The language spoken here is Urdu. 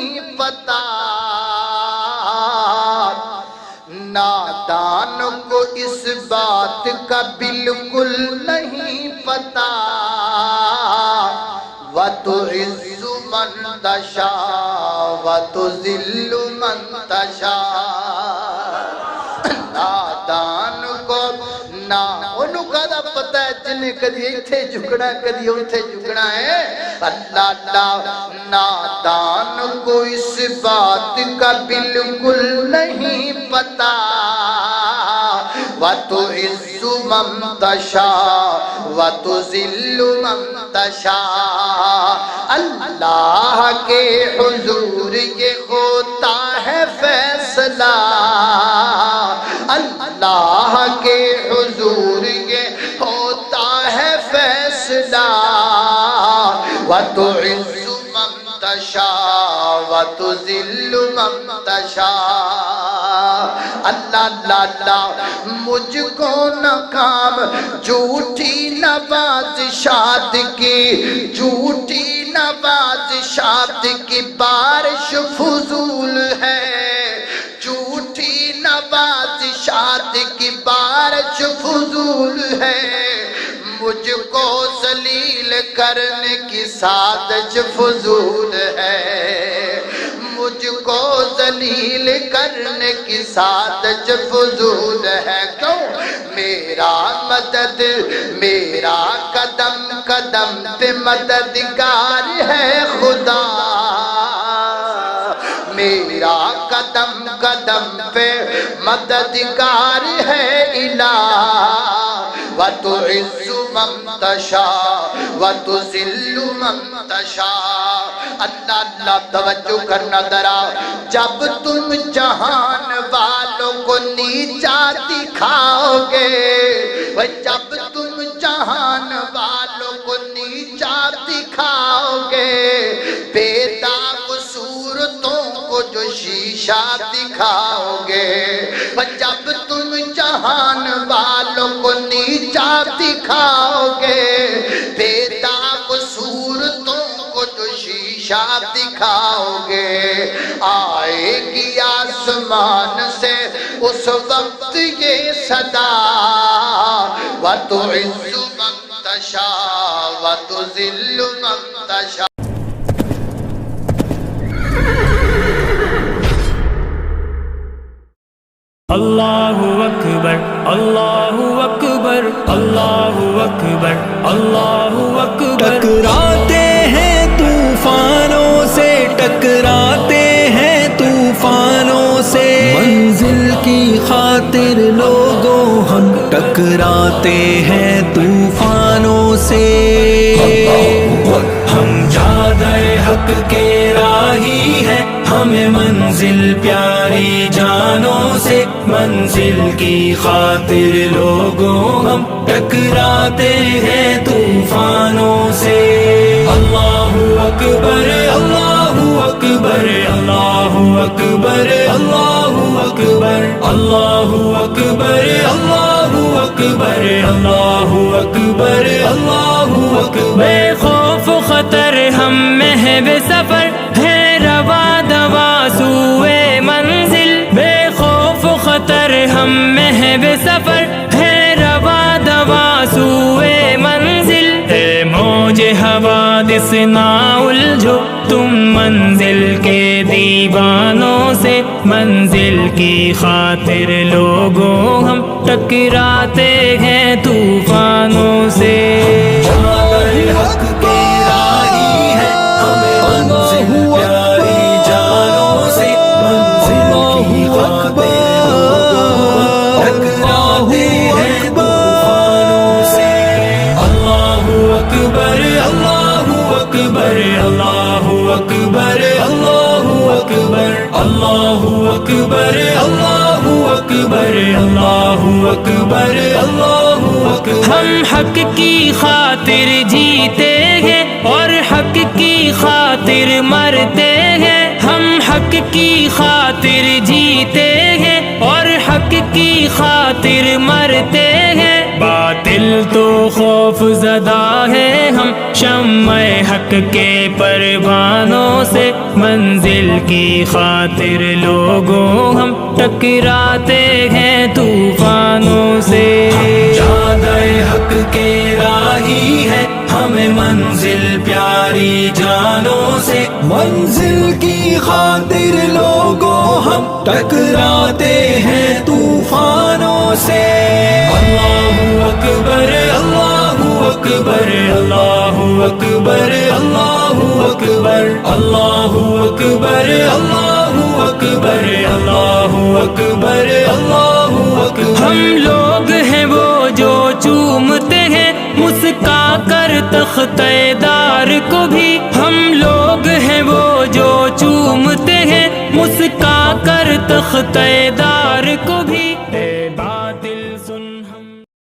نہیں پتا، نادان کو اس بات کا بالکل نہیں پتا، وَتُعِزُّ مَن تَشَاءُ وَتُذِلُّ مَن تَشَاءُ۔ نادان کو نہ انہوں کا دا پتہ ہے جنہیں کدی ایتھے جھکنا ہے کدی اوتھے جھکنا ہے، اللہ نادان کو اس بات کا بالکل نہیں پتا، وَتُعِزُّ مَن تَشَاءُ وَتُذِلُّ مَن تَشَاءُ۔ اللہ کے حضور یہ ہوتا ہے فیصلہ، اللہ کے حضور یہ ہوتا ہے فیصلہ، وَتُعِزُّ مَن تَشَاءُ وَتُذِلُّ مَن تَشَاءُ۔ اللہ مجھ کو نہ کام جھوٹی نوازشات کی، جھوٹی نوازشات کی بارش فضول ہے، جھوٹی نوازشات کی بارش فضول ہے، مجھ کو ذلیل کرنے کی سازش فضول ہے، مجھ کو ذلیل کرنے کی سازش فضول ہے، کیوں؟ میرا مدد میرا قدم قدم پہ مددگار ہے خدا، میرا قدم قدم پہ مددگار ہے الہ، وَتُعِزُّ مَن تَشَاءُ وَتُذِلُّ مَن تَشَاءُ۔ اللہ توجہ کرنا ذرا، جب تم جہان والوں کو نیچا دکھاؤ گے، جب تم جہان والوں کو نیچا دکھاؤ گے، بے داغ صورتوں کو جو شیشہ دکھاؤ گے، جب تم جہان والوں کو نیچا دکھاؤ گے، بے داغ صورتوں کو جو شیشہ دکھاؤ گے، آئے گی آسمان سے اس وقت یہ صدا، وَتُعِزُّ مَن تَشَاءُ وَتُذِلُّ مَن تَشَاءُ۔ اللہ اکبر اللہ اکبر اللہ اکبر اللہ اکبر۔ ٹکراتے ہیں طوفانوں سے، ٹکراتے ہیں طوفانوں سے، منزل کی خاطر لوگوں ہم ٹکراتے ہیں طوفانوں سے، ہم جادۂ حق کے راہی ہیں، ہمیں منزل پیاری جانوں سے، منزل کی خاطر لوگوں ہم ٹکراتے ہیں طوفانوں سے۔ اللہ اکبر اللہ اکبر اللہ اکبر اللہ اکبر اللہ اکبر اللہ اکبر اللہ اکبر اللہ اکبر۔ بے خوف و خطر ہم محو سفر ہے، روا دوا سوئے منزل، بے خوف و خطر ہم محو سفر ہے، روا دوا سوئے منزل، اے موج حوادث نہ الجھو تم منزل کے دیوانوں سے، منزل کی خاطر لوگوں ہم ٹکراتے ہیں طوفانوں سے۔ حق کے راہی ہے، ہمیں منزل پیاری جانوں سے، منزل کی خاطر ٹکراتے ہیں طوفانوں سے۔ اللہ اکبر اللہ اکبر اللہ اکبر اللہ اکبر اللہ اکبر اللہ اکبر اللہ اکبر اللہ اکبر۔ ہم حق کی خاطر جیتے ہیں اور حق کی خاطر مرتے ہیں، ہم حق کی خاطر جیتے ہیں اور حق کی خاطر مرتے ہیں، باطل دل تو خوف زدہ ہے ہم شمع حق کے پروانوں سے، منزل کی خاطر لوگوں ہم ٹکراتے ہیں طوفانوں سے۔ جادہ حق کے راہی ہے ہمیں منزل پیاری جانوں سے، منزل کی خاطر لوگوں ہم ٹکراتے ہیں طوفانوں سے۔ اللہ اکبر اللہ اکبر اللہ اکبر اللہ اکبر اللہ اکبر اللہ اکبر اللہ اکبر اللہ اکبر۔ ہم لوگ ہیں وہ جو چومتے ہیں مسکا کر تختہ دار کو بھی، ہم لوگ ہیں وہ جو چومتے ہیں مسکا کر تختہ دار کو بھی۔